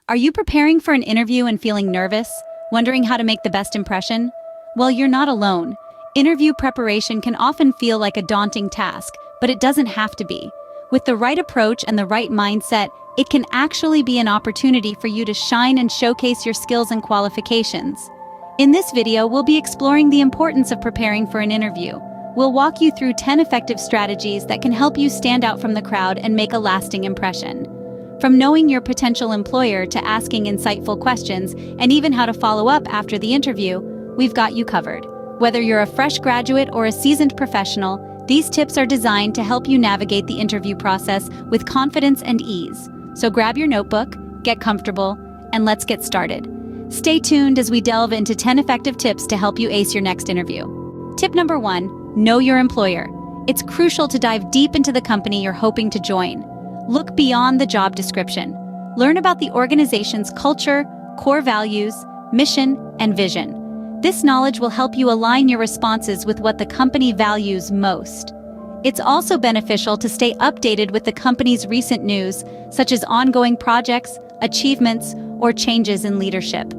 Are you preparing for an interview and feeling nervous, wondering how to make the best impression? Well, you're not alone. Interview preparation can often feel like a daunting task, but it doesn't have to be. With the right approach and the right mindset, it can actually be an opportunity for you to shine and showcase your skills and qualifications. In this video, we'll be exploring the importance of preparing for an interview. We'll walk you through 10 effective strategies that can help you stand out from the crowd and make a lasting impression. From knowing your potential employer to asking insightful questions and even how to follow up after the interview, we've got you covered. Whether you're a fresh graduate or a seasoned professional, these tips are designed to help you navigate the interview process with confidence and ease. So grab your notebook, get comfortable, and let's get started. Stay tuned as we delve into 10 effective tips to help you ace your next interview. Tip number 1, know your employer. It's crucial to dive deep into the company you're hoping to join. Look beyond the job description. Learn about the organization's culture, core values, mission, and vision. This knowledge will help you align your responses with what the company values most. It's also beneficial to stay updated with the company's recent news, such as ongoing projects, achievements, or changes in leadership.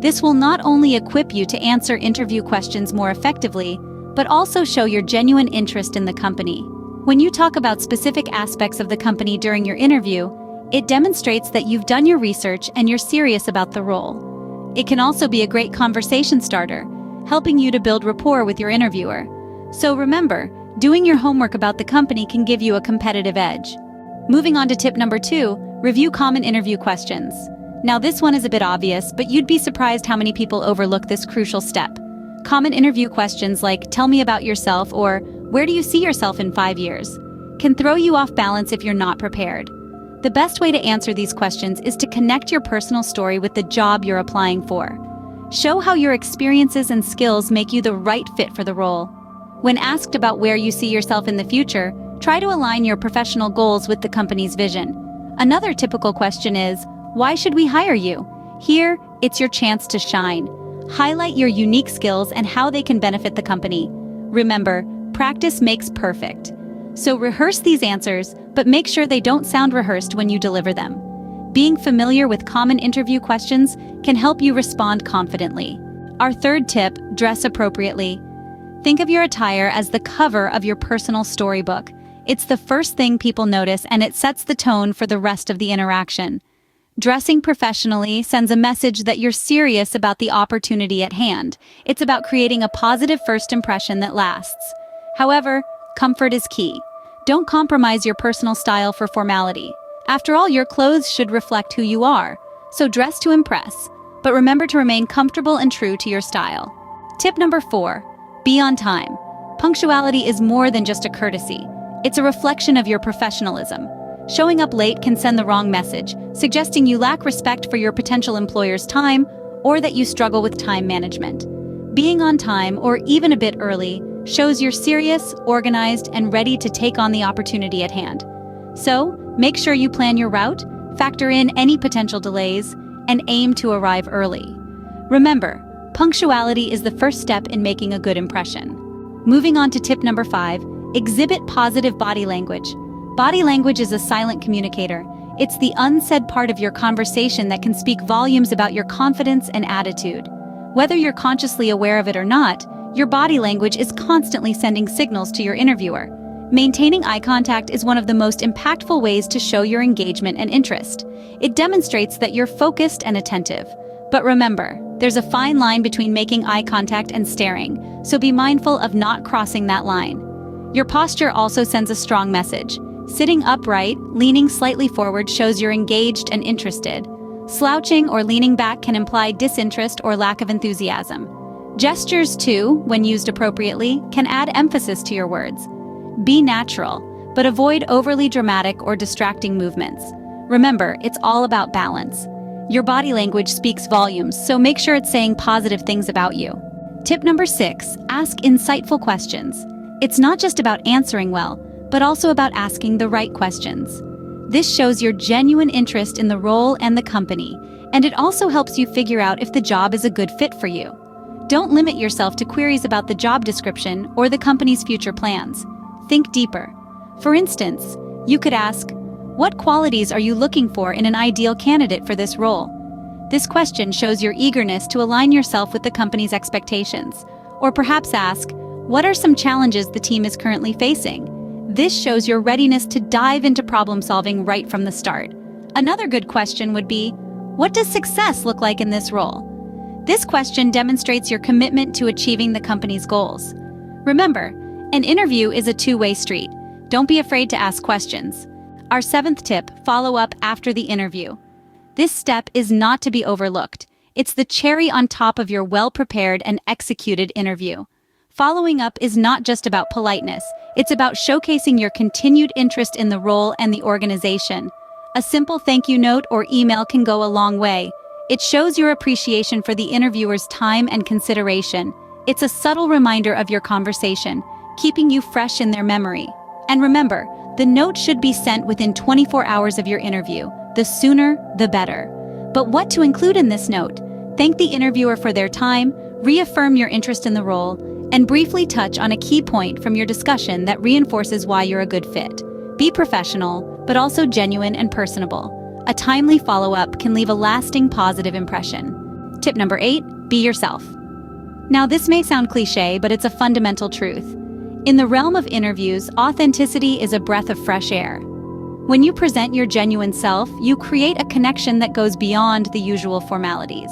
This will not only equip you to answer interview questions more effectively, but also show your genuine interest in the company. When you talk about specific aspects of the company during your interview, it demonstrates that you've done your research and you're serious about the role. It can also be a great conversation starter, helping you to build rapport with your interviewer. So remember, doing your homework about the company can give you a competitive edge. Moving on to tip number 2, review common interview questions. Now this one is a bit obvious, but you'd be surprised how many people overlook this crucial step. Common interview questions like, "Tell me about yourself," or "Where do you see yourself in 5 years?" can throw you off balance if you're not prepared. The best way to answer these questions is to connect your personal story with the job you're applying for. Show how your experiences and skills make you the right fit for the role. When asked about where you see yourself in the future, try to align your professional goals with the company's vision. Another typical question is, "Why should we hire you?" Here, it's your chance to shine. Highlight your unique skills and how they can benefit the company. Remember, practice makes perfect. So rehearse these answers, but make sure they don't sound rehearsed when you deliver them. Being familiar with common interview questions can help you respond confidently. Our third tip, dress appropriately. Think of your attire as the cover of your personal storybook. It's the first thing people notice, and it sets the tone for the rest of the interaction. Dressing professionally sends a message that you're serious about the opportunity at hand. It's about creating a positive first impression that lasts. However, comfort is key. Don't compromise your personal style for formality. After all, your clothes should reflect who you are, so dress to impress, but remember to remain comfortable and true to your style. Tip number 4, be on time. Punctuality is more than just a courtesy. It's a reflection of your professionalism. Showing up late can send the wrong message, suggesting you lack respect for your potential employer's time or that you struggle with time management. Being on time, or even a bit early, shows you're serious, organized, and ready to take on the opportunity at hand. So, make sure you plan your route, factor in any potential delays, and aim to arrive early. Remember, punctuality is the first step in making a good impression. Moving on to tip number 5, exhibit positive body language. Body language is a silent communicator. It's the unsaid part of your conversation that can speak volumes about your confidence and attitude. Whether you're consciously aware of it or not, your body language is constantly sending signals to your interviewer. Maintaining eye contact is one of the most impactful ways to show your engagement and interest. It demonstrates that you're focused and attentive. But remember, there's a fine line between making eye contact and staring, so be mindful of not crossing that line. Your posture also sends a strong message. Sitting upright, leaning slightly forward shows you're engaged and interested. Slouching or leaning back can imply disinterest or lack of enthusiasm. Gestures, too, when used appropriately, can add emphasis to your words. Be natural, but avoid overly dramatic or distracting movements. Remember, it's all about balance. Your body language speaks volumes, so make sure it's saying positive things about you. Tip number 6, ask insightful questions. It's not just about answering well, but also about asking the right questions. This shows your genuine interest in the role and the company, and it also helps you figure out if the job is a good fit for you. Don't limit yourself to queries about the job description or the company's future plans. Think deeper. For instance, you could ask, What qualities are you looking for in an ideal candidate for this role? This question shows your eagerness to align yourself with the company's expectations. Or perhaps ask, what are some challenges the team is currently facing? This shows your readiness to dive into problem solving right from the start. Another good question would be, what does success look like in this role? This question demonstrates your commitment to achieving the company's goals. Remember, an interview is a two-way street. Don't be afraid to ask questions. Our 7th tip, follow up after the interview. This step is not to be overlooked. It's the cherry on top of your well-prepared and executed interview. Following up is not just about politeness. It's about showcasing your continued interest in the role and the organization. A simple thank you note or email can go a long way. It shows your appreciation for the interviewer's time and consideration. It's a subtle reminder of your conversation, keeping you fresh in their memory. And remember, the note should be sent within 24 hours of your interview. The sooner, the better. But what to include in this note? Thank the interviewer for their time, reaffirm your interest in the role, and briefly touch on a key point from your discussion that reinforces why you're a good fit. Be professional, but also genuine and personable. A timely follow-up can leave a lasting positive impression. Tip number 8, be yourself. Now, this may sound cliché, but it's a fundamental truth. In the realm of interviews, authenticity is a breath of fresh air. When you present your genuine self, you create a connection that goes beyond the usual formalities.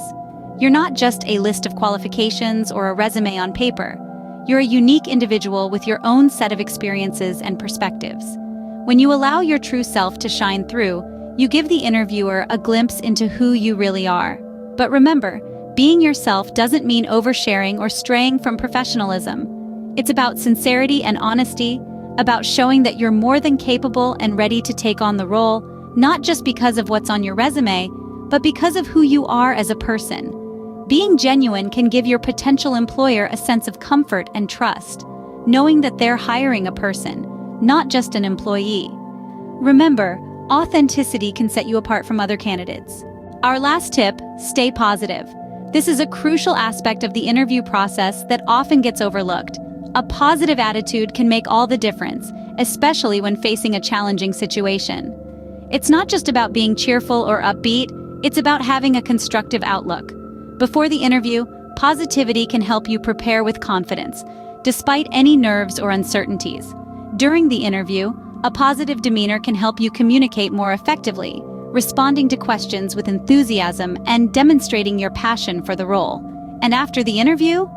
You're not just a list of qualifications or a resume on paper. You're a unique individual with your own set of experiences and perspectives. When you allow your true self to shine through, you give the interviewer a glimpse into who you really are. But remember, being yourself doesn't mean oversharing or straying from professionalism. It's about sincerity and honesty, about showing that you're more than capable and ready to take on the role, not just because of what's on your resume, but because of who you are as a person. Being genuine can give your potential employer a sense of comfort and trust, knowing that they're hiring a person, not just an employee. Remember, authenticity can set you apart from other candidates. Our last tip, stay positive. This is a crucial aspect of the interview process that often gets overlooked. A positive attitude can make all the difference, especially when facing a challenging situation. It's not just about being cheerful or upbeat, it's about having a constructive outlook. Before the interview, positivity can help you prepare with confidence, despite any nerves or uncertainties. During the interview, a positive demeanor can help you communicate more effectively, responding to questions with enthusiasm and demonstrating your passion for the role. And after the interview?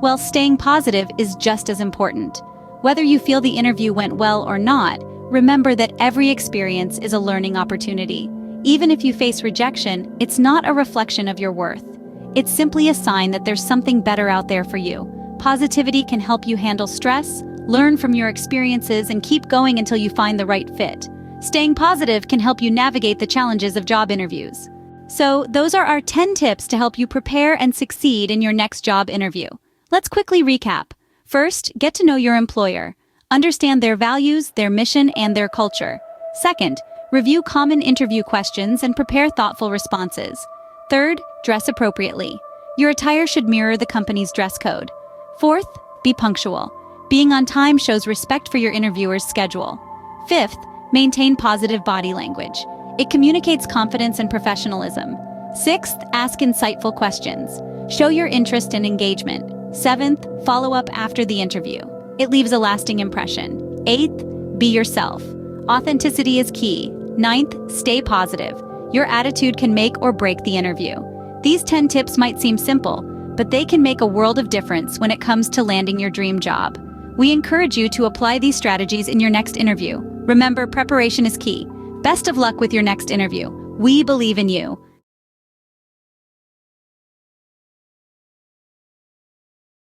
Well, staying positive is just as important. Whether you feel the interview went well or not, remember that every experience is a learning opportunity. Even if you face rejection, it's not a reflection of your worth. It's simply a sign that there's something better out there for you. Positivity can help you handle stress, learn from your experiences, and keep going until you find the right fit. Staying positive can help you navigate the challenges of job interviews. So, those are our 10 tips to help you prepare and succeed in your next job interview. Let's quickly recap. First, get to know your employer. Understand their values, their mission, and their culture. Second, review common interview questions and prepare thoughtful responses. Third, dress appropriately. Your attire should mirror the company's dress code. Fourth, be punctual. Being on time shows respect for your interviewer's schedule. Fifth, maintain positive body language. It communicates confidence and professionalism. Sixth, ask insightful questions. Show your interest and engagement. Seventh, follow up after the interview. It leaves a lasting impression. Eighth, be yourself. Authenticity is key. Ninth, stay positive. Your attitude can make or break the interview. These 10 tips might seem simple, but they can make a world of difference when it comes to landing your dream job. We encourage you to apply these strategies in your next interview. Remember, preparation is key. Best of luck with your next interview. We believe in you.